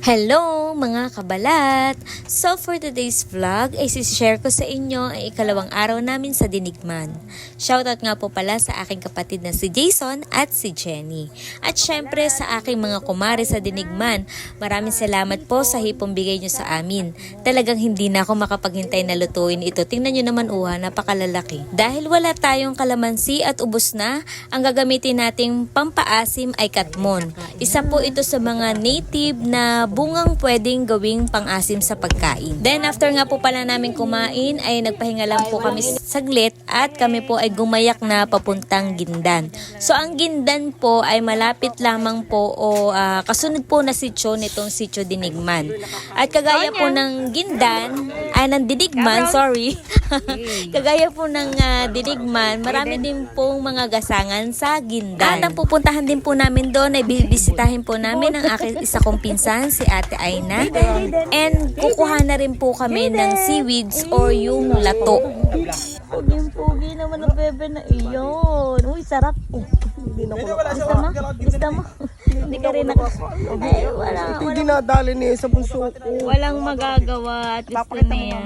Hello mga kabalat! So for today's vlog ay share ko sa inyo ang ikalawang araw namin sa Dinigman. Shoutout nga po pala sa aking kapatid na si Jason at si Jenny. At syempre sa aking mga kumare sa Dinigman, maraming salamat po sa hipong bigay nyo sa amin. Talagang hindi na ako makapaghintay na lutuin ito. Tingnan nyo naman napakalalaki. Dahil wala tayong kalamansi at ubos na, ang gagamitin nating pampaasim ay katmon. Isa po ito sa mga native na bungang pwedeng gawing pang-asim sa pagkain. Then after nga po pala namin kumain ay nagpahinga lang po kami saglit at kami po ay gumayak na papuntang Gindan. So ang Gindan po ay malapit lamang po o kasunod po na sitio nitong sitio Dinigman. At kagaya po ng Gindan, ay ng Dinigman, sorry. Kagaya po ng Dinigman, marami din pong mga gasangan sa Gindan. At ang pupuntahan din po namin doon ay bibisitahin po namin ang aking isa kong pinsan, si Ate Aina. And kukuha na rin po kami ng seaweeds or yung lato. Pugi naman ang bebe na iyon. Uy, sarap. Gusto mo? Gusto mo? Hindi ka rin ay, Hindi nadali niya sa bunso ko. walang magagawa at gusto niya.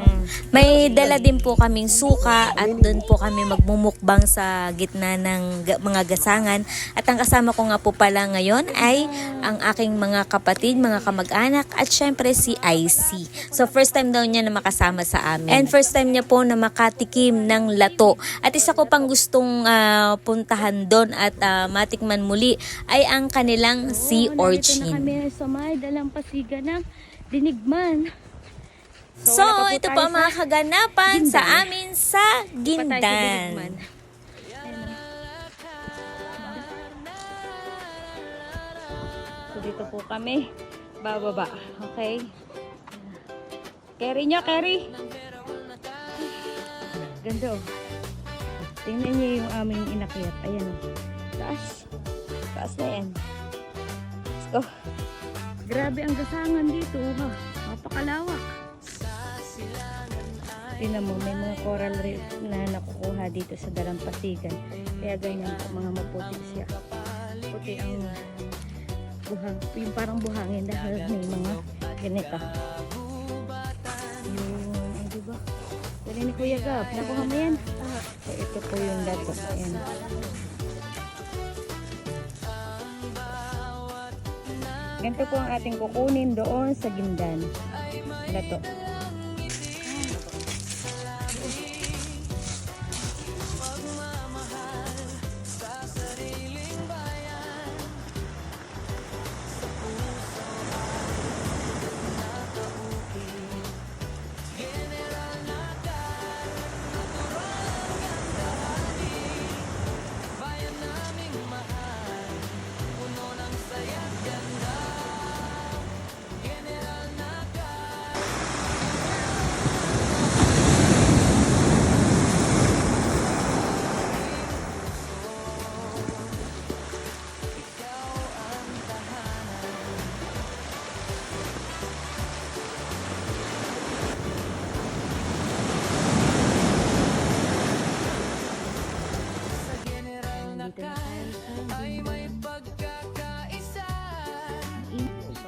May dala din po kaming suka at doon po kami magmumukbang sa gitna ng mga gasangan. At ang kasama ko nga po pala ngayon ay ang aking mga kapatid, mga kamag-anak at syempre si IC. So first time daw niya na makasama sa amin. And first time niya po na makatikim ng lato. At isa ko pang gustong puntahan doon at matikman muli ay ang kanilang sea urchin. Na kami sa may dalampasigan ng Dinigman. So, ito po ang mga kaganapan sa amin sa Gindan. So dito po kami bababa. Okay? Carry nyo, carry. Ganda oh. Tingnan niyo yung aming inakyat. Ayan oh. Taas. Taas na yan. Let's go. Grabe ang gasangan dito. Ha? Napakalawak. Tingnan mo, may mga coral reef na nakukuha dito sa dalampasigan. Kaya ganyan po, mga maputi siya. Puti ang buhang, yung parang buhangin dahil may mga ganito. Yun, ay diba? Dali ni Kuya Gab, nakuha mo yan? So, ito po yung lato. Ayan. Ganito po ang ating kukunin doon sa Gindan. Lato.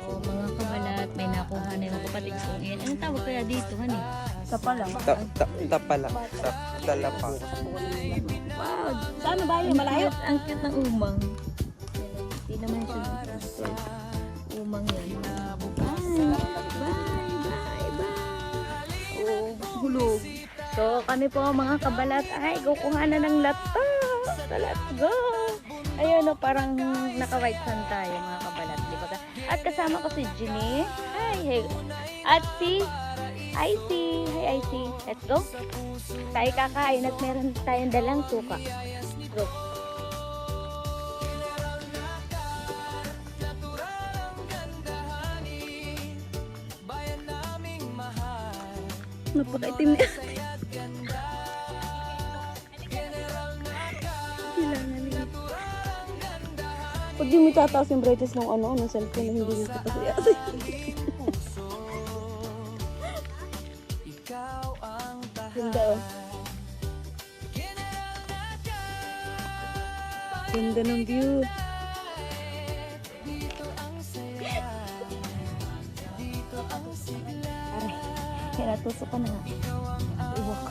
So mga kabalat, may nakuha na yung kapatid kong yan. Anong tawag kaya dito, honey? Tapalang. Tapala. Talapa. Wow! Saan ba yun? Malayo? Ang cute ng umang. Hindi naman siya umang yan. Bye! Oh, hulog. So kami po mga kabalat ay kukuha na ng lato. So, let's go! Ayun o, parang naka-white sun tayo mga kabalat. Di ba? At kasama ko si Ginny. Hi! Hey. At si IC. Hi IC. Let's go. Tayo kakain at meron tayong dalang suka. Go. Napakaitim niya. Kailangan niya. Pag di mo tataas yung brightness ng ng cellphone na hindi mo kapasaya. Ganda oh. Ganda ng view. Aray, natusok ka na nga. Uwak.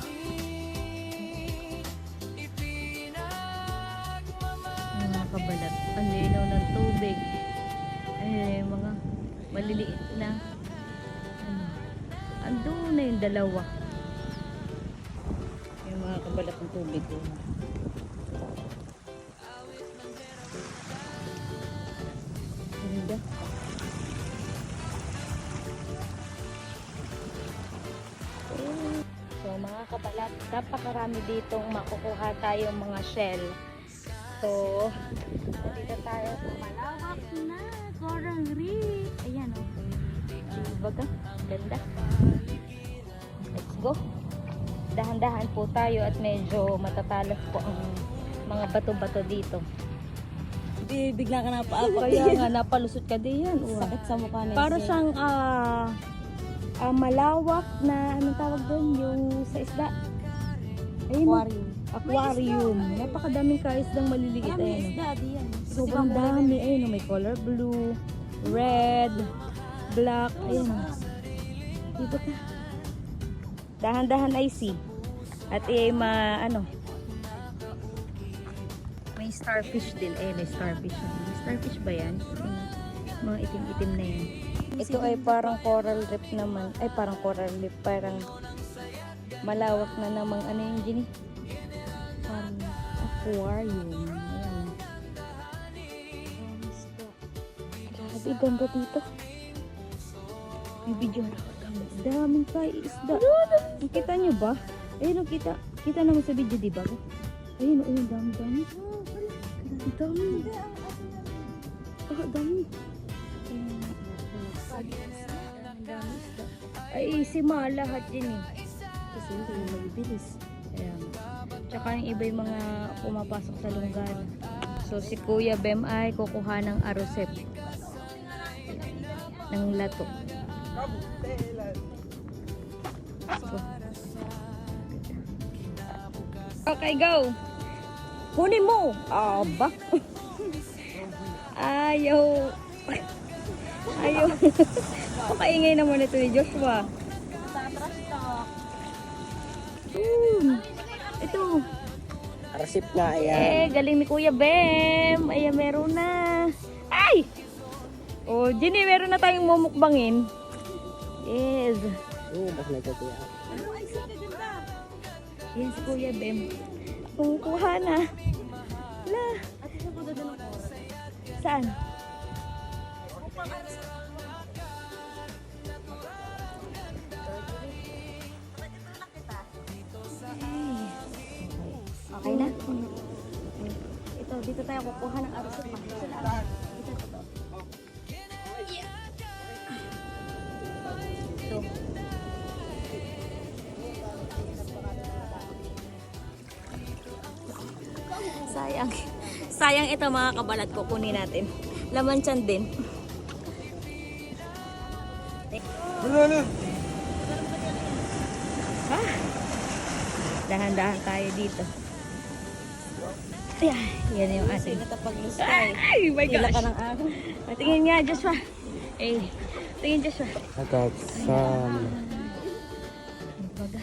Mga kabalat, ang linaw ng tubig. Ay, mga maliliit na. Andun na yung dalawa. Yung mga kabalat ng tubig. Ganda. So mga kabalat, napakarami ditong makukuha tayong mga shell. So, dito tayo sa malawak na coral reef. Ayan o. Diba ka? Ganda. Let's go. Dahan-dahan po tayo at medyo matatalas po ang mga bato-bato dito. Bigla ka na paapak. Kaya nga napalusot ka din yan. Sakit sa mukha na Para siyang malawak na anong tawag doon yung sa isda. Ayun, Aquarium. aquarium. Napakadaming kaisdang maliliit. Marami Ayun. isda, di yan. Sobrang dami. Ayun, may color blue, red, black. Ayun. Dito ka. Dahan-dahan ay see. At may starfish din. Ayun, may starfish. May starfish ba yan? Mga itim-itim na yan. Ito ay parang coral reef naman. Ay, parang coral reef. Parang malawak na namang ano yung gini? Parang aquarium. Ayan. Grabe, ganda dito. May video na ako. Daming isda. Nakita nyo ba? Ayun, kita naman sa video, di ba? Ayun, dami. Dami. Dami. Ay, sima lahat din eh. Kasi hindi yung magbibilis. Ayan. Tsaka yung iba yung mga pumapasok sa lunggan. So si Kuya Bem ay kukuha ng arosep. Ng lato. So. Okay, go! Kunin mo! Aba! Ayaw! Ayaw! Pakaingay naman ito ni Joshua. Ito. Arasip nga yan. Galing ni Kuya Bem. Ayan, meron na. Ay! Oh, Jenny, meron na tayong mumukbangin. Yes. Oo, mas nagkatiya. Yan si Kuya Bem. Kumukuha na. Wala. Saan? Okay na? Ito, dito tayo kukuha ng arosip pa. Ito. Sayang. Sayang ito mga kabalat, kukunin natin. Laman tiyan din. Dahan-dahan tayo dito. Yan yung ating Natapag-lustay. Ay, my Hila ka gosh. ng araw. Tingin nga, Joshua. Tingin, Joshua. Nagkaksam. Baga.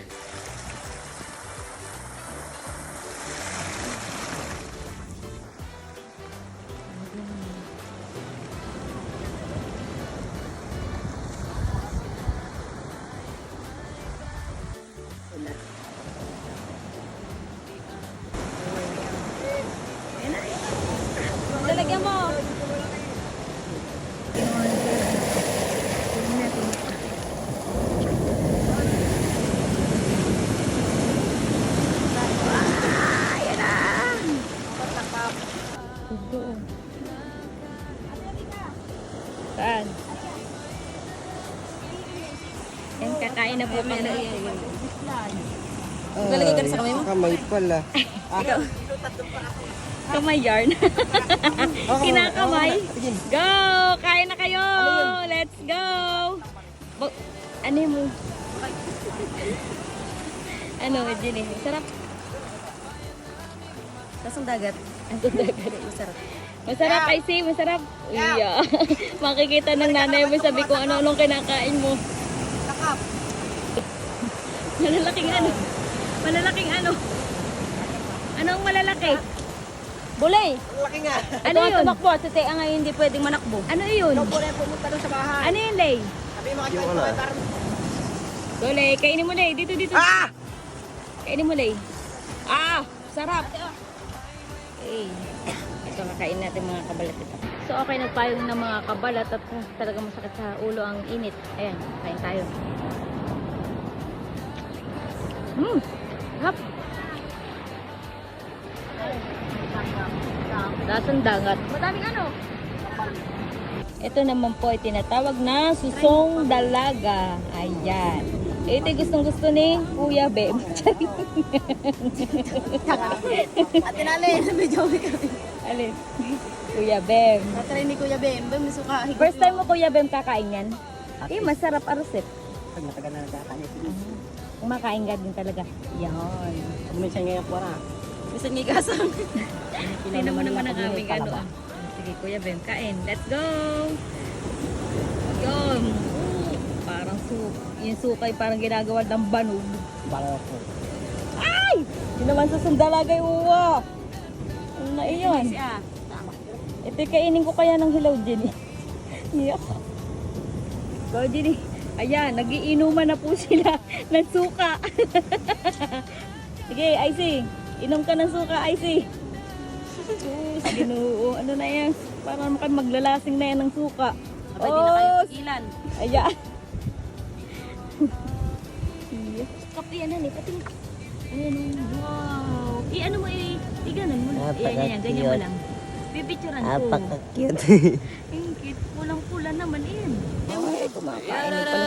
Lalagyan mo. Saan? Yan, kakain na po kami. Lalagay ka na sa kamay mo? Kamay pala. Kamay yarn. Kinakamay. Sige. Go! Kain na kayo! Let's go! Ano mo? Ano, Jenny? Sarap. Tapos ang dagat. Ang dagat. Sarap. Masarap, I see, masarap. Iya. Makikita ng nanay mo, sabi ko ano-anong kinakain mo. Takap. Malalaking ano? Malalaking ano? Anong malalaki? Bulay. Laki nga. Ano yun? Tumakbo, si Tea ngayon hindi pwedeng manakbo. Ano yun? Pwede pumunta doon sa bahay. Ano yun, Lay? Sabi mo kayo, Go, Lay. Kainin mo, Lay. Dito, dito. Ah! Kainin mo, Lay. Ah! Sarap. Okay. Ito, kakain natin mga kabalat ito. So, okay, nagpayong ng mga kabalat at talaga masakit sa ulo ang init. Ayan, kain tayo. Hap. Lasang dagat. Madaming ano? Ito naman po ay tinatawag na susong dalaga. Ayan. Ito yung gustong-gusto ni Kuya Beb. At tinalin, medyo kami. Alin? Kuya Beb. Natry ni Kuya Bem, Bem, suka. First time mo Kuya Beb kakain yan? Eh, masarap arosip. Pag matagal na nagkakalit. Kumakain ka din talaga. Yan. Pag minsan ngayon po na. Bisan nga gasang. Tingnan mo naman ang aming ano. Ah. Sige, Kuya Bem, kain. Let's go! Yun. Parang yung sukay parang ginagawa ng banog. Bala po. Ay! Yun naman sa sandalagay uwa. Ano na iyon? Siya. Ito kainin ko kaya ng hilaw, Jenny. Iyak. Go, Jenny. Ayan, nagiinuman na po sila ng suka. Sige, Icy. Inom ka ng suka, Icy. Sige, no. Ano na yan? Parang kayo maglalasing na yan ng suka. Abay, di na kayo pigilan. Ayan. Kape yan, eh. Pati. Ayan, wow. Ano mo, i-ganon mo. Ayan, ganyan mo lang. Pipicturan ko. Napaka-cute. Ang cute. Pulang-pula naman yan. Ay, kumakain pala